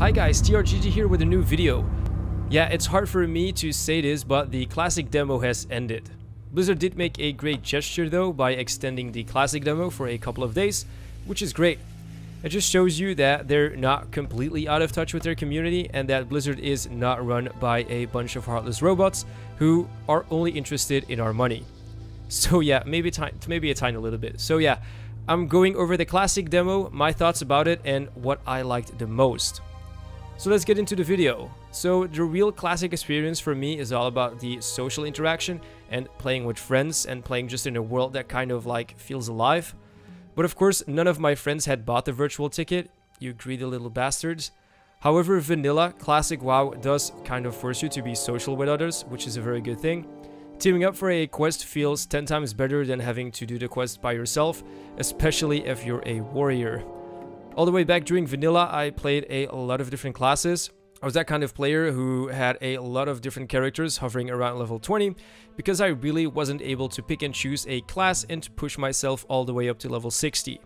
Hi guys, TRGG here with a new video. Yeah, it's hard for me to say this, but the classic demo has ended. Blizzard did make a great gesture though by extending the classic demo for a couple of days, which is great. It just shows you that they're not completely out of touch with their community and that Blizzard is not run by a bunch of heartless robots who are only interested in our money. So yeah, maybe a tiny little bit. So yeah, I'm going over the classic demo, my thoughts about it, and what I liked the most. So let's get into the video. So the real classic experience for me is all about the social interaction and playing with friends and playing just in a world that kind of like feels alive. But of course, none of my friends had bought the virtual ticket, you greedy little bastards. However, vanilla classic WoW does kind of force you to be social with others, which is a very good thing. Teaming up for a quest feels 10 times better than having to do the quest by yourself, especially if you're a warrior. All the way back during vanilla, I played a lot of different classes. I was that kind of player who had a lot of different characters hovering around level 20 because I really wasn't able to pick and choose a class and push myself all the way up to level 60.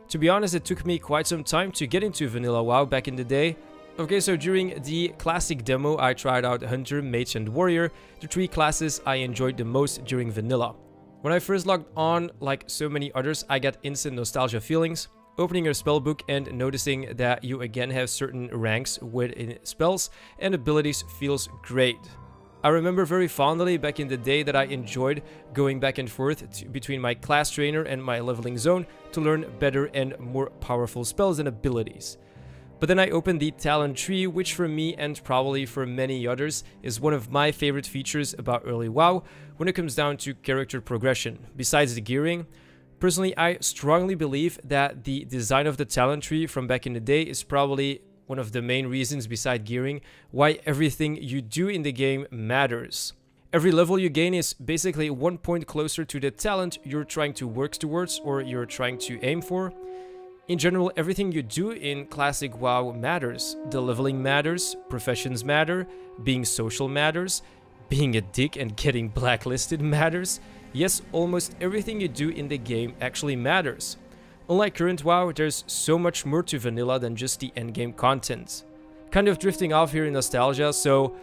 To be honest, it took me quite some time to get into vanilla WoW back in the day. Okay, so during the classic demo, I tried out Hunter, Mage, and Warrior, the three classes I enjoyed the most during vanilla. When I first logged on, like so many others, I got instant nostalgia feelings. Opening your spellbook and noticing that you again have certain ranks within spells and abilities feels great. I remember very fondly back in the day that I enjoyed going back and forth between my class trainer and my leveling zone to learn better and more powerful spells and abilities. But then I opened the talent tree, which for me and probably for many others is one of my favorite features about early WoW when it comes down to character progression, besides the gearing. Personally, I strongly believe that the design of the talent tree from back in the day is probably one of the main reasons beside gearing why everything you do in the game matters. Every level you gain is basically 1 point closer to the talent you're trying to work towards or you're trying to aim for. In general, everything you do in classic WoW matters. The leveling matters, professions matter, being social matters, being a dick and getting blacklisted matters. Yes, almost everything you do in the game actually matters. Unlike current WoW, there's so much more to vanilla than just the endgame content. Kind of drifting off here in nostalgia, so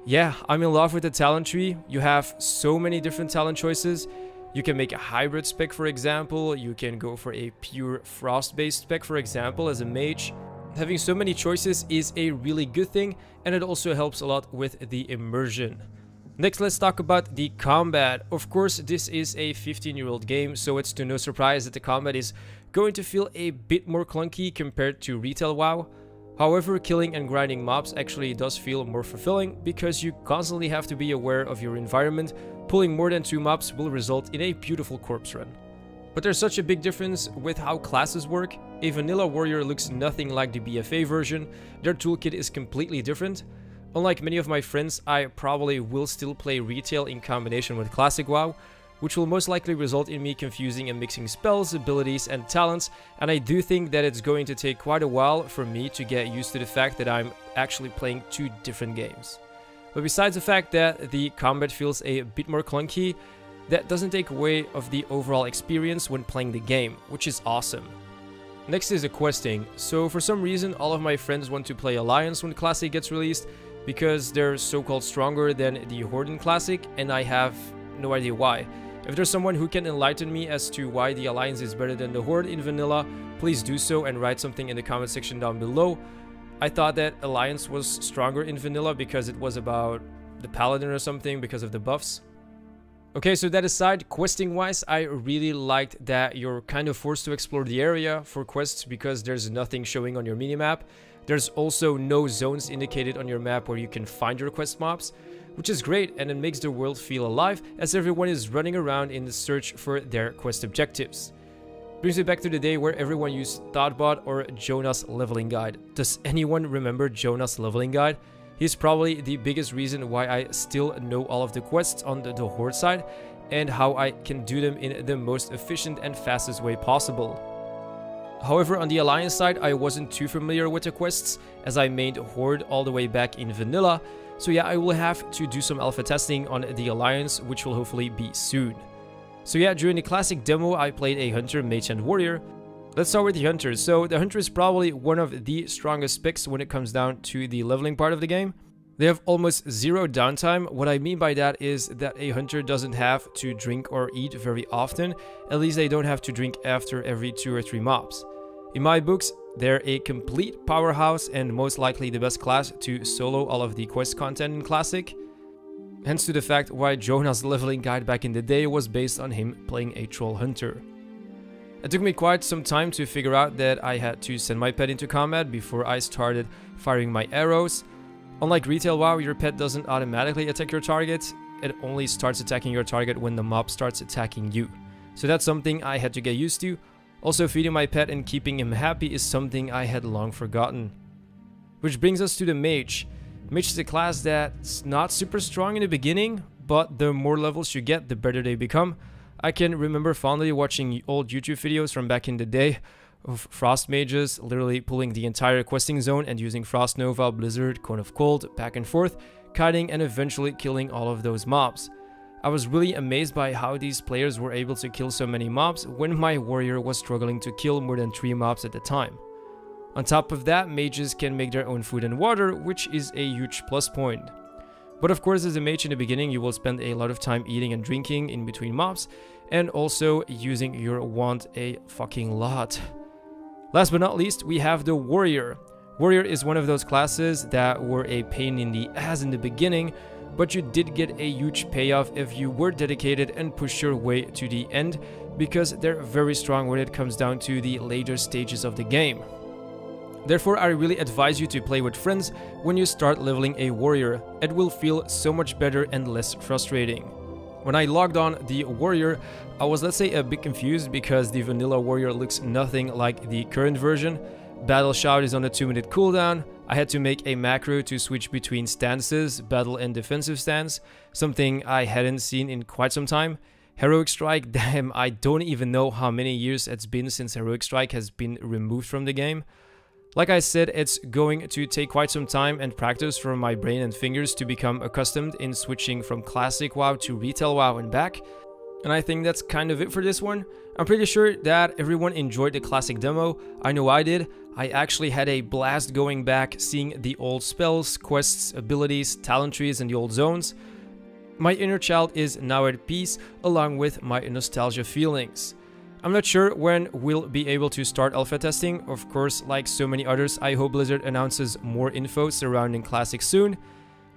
yeah, I'm in love with the talent tree. You have so many different talent choices. You can make a hybrid spec, for example. You can go for a pure frost-based spec, for example, as a mage. Having so many choices is a really good thing, and it also helps a lot with the immersion. Next, let's talk about the combat. Of course, this is a 15-year-old game, so it's to no surprise that the combat is going to feel a bit more clunky compared to retail WoW. However, killing and grinding mobs actually does feel more fulfilling because you constantly have to be aware of your environment. Pulling more than 2 mobs will result in a beautiful corpse run. But there's such a big difference with how classes work. A vanilla warrior looks nothing like the BFA version. Their toolkit is completely different. Unlike many of my friends, I probably will still play retail in combination with classic WoW, which will most likely result in me confusing and mixing spells, abilities, and talents, and I do think that it's going to take quite a while for me to get used to the fact that I'm actually playing 2 different games. But besides the fact that the combat feels a bit more clunky, that doesn't take away of the overall experience when playing the game, which is awesome. Next is the questing. So for some reason, all of my friends want to play Alliance when Classic gets released, because they're so-called stronger than the Horde in Classic, and I have no idea why. If there's someone who can enlighten me as to why the Alliance is better than the Horde in vanilla, please do so and write something in the comment section down below. I thought that Alliance was stronger in vanilla because it was about the Paladin or something because of the buffs. Okay, so that aside, questing wise, I really liked that you're kind of forced to explore the area for quests because there's nothing showing on your minimap. There's also no zones indicated on your map where you can find your quest mobs, which is great, and it makes the world feel alive as everyone is running around in the search for their quest objectives. Brings me back to the day where everyone used Thoughtbot or Jonah's leveling guide. Does anyone remember Jonah's leveling guide? He's probably the biggest reason why I still know all of the quests on the Horde side and how I can do them in the most efficient and fastest way possible. However, on the Alliance side, I wasn't too familiar with the quests as I mained Horde all the way back in vanilla. So yeah, I will have to do some alpha testing on the Alliance, which will hopefully be soon. So yeah, during the classic demo, I played a Hunter, Mage, and Warrior. Let's start with the Hunter. So the Hunter is probably one of the strongest picks when it comes down to the leveling part of the game. They have almost zero downtime. What I mean by that is that a Hunter doesn't have to drink or eat very often. At least they don't have to drink after every 2 or 3 mobs. In my books, they're a complete powerhouse and most likely the best class to solo all of the quest content in Classic. Hence to the fact why Jonah's leveling guide back in the day was based on him playing a Troll Hunter. It took me quite some time to figure out that I had to send my pet into combat before I started firing my arrows. Unlike retail WoW, your pet doesn't automatically attack your target, it only starts attacking your target when the mob starts attacking you. So that's something I had to get used to. Also, feeding my pet and keeping him happy is something I had long forgotten. Which brings us to the Mage. Mage is a class that's not super strong in the beginning, but the more levels you get, the better they become. I can remember fondly watching old YouTube videos from back in the day of Frost Mages literally pulling the entire questing zone and using Frost Nova, Blizzard, Cone of Cold, back and forth, kiting and eventually killing all of those mobs. I was really amazed by how these players were able to kill so many mobs when my warrior was struggling to kill more than 3 mobs at a time. On top of that, mages can make their own food and water, which is a huge plus point. But of course, as a mage in the beginning, you will spend a lot of time eating and drinking in between mobs, and also using your wand a fucking lot. Last but not least, we have the Warrior. Warrior is one of those classes that were a pain in the ass in the beginning, but you did get a huge payoff if you were dedicated and pushed your way to the end, because they're very strong when it comes down to the later stages of the game. Therefore, I really advise you to play with friends when you start leveling a warrior. It will feel so much better and less frustrating. When I logged on the warrior, I was, let's say, a bit confused because the vanilla warrior looks nothing like the current version. Battle Shout is on a 2-minute cooldown. I had to make a macro to switch between stances, battle and defensive stance, something I hadn't seen in quite some time. Heroic Strike, damn, I don't even know how many years it's been since Heroic Strike has been removed from the game. Like I said, it's going to take quite some time and practice for my brain and fingers to become accustomed in switching from Classic WoW to Retail WoW and back. And I think that's kind of it for this one. I'm pretty sure that everyone enjoyed the Classic demo. I know I did. I actually had a blast going back, seeing the old spells, quests, abilities, talent trees, and the old zones. My inner child is now at peace, along with my nostalgia feelings. I'm not sure when we'll be able to start alpha testing. Of course, like so many others, I hope Blizzard announces more info surrounding Classic soon.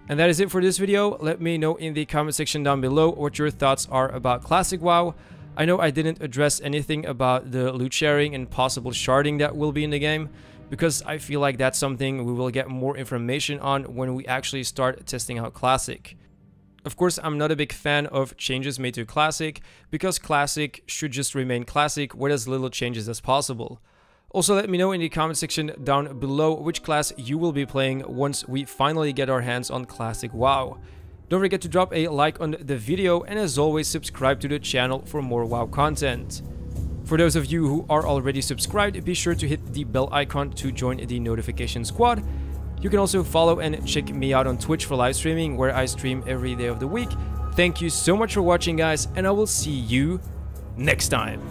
And that is it for this video. Let me know in the comment section down below what your thoughts are about Classic WoW. I know I didn't address anything about the loot sharing and possible sharding that will be in the game, because I feel like that's something we will get more information on when we actually start testing out Classic. Of course, I'm not a big fan of changes made to Classic, because Classic should just remain Classic with as little changes as possible. Also, let me know in the comment section down below which class you will be playing once we finally get our hands on Classic WoW. Don't forget to drop a like on the video, and as always, subscribe to the channel for more WoW content. For those of you who are already subscribed, be sure to hit the bell icon to join the notification squad. You can also follow and check me out on Twitch for live streaming, where I stream every day of the week. Thank you so much for watching, guys, and I will see you next time.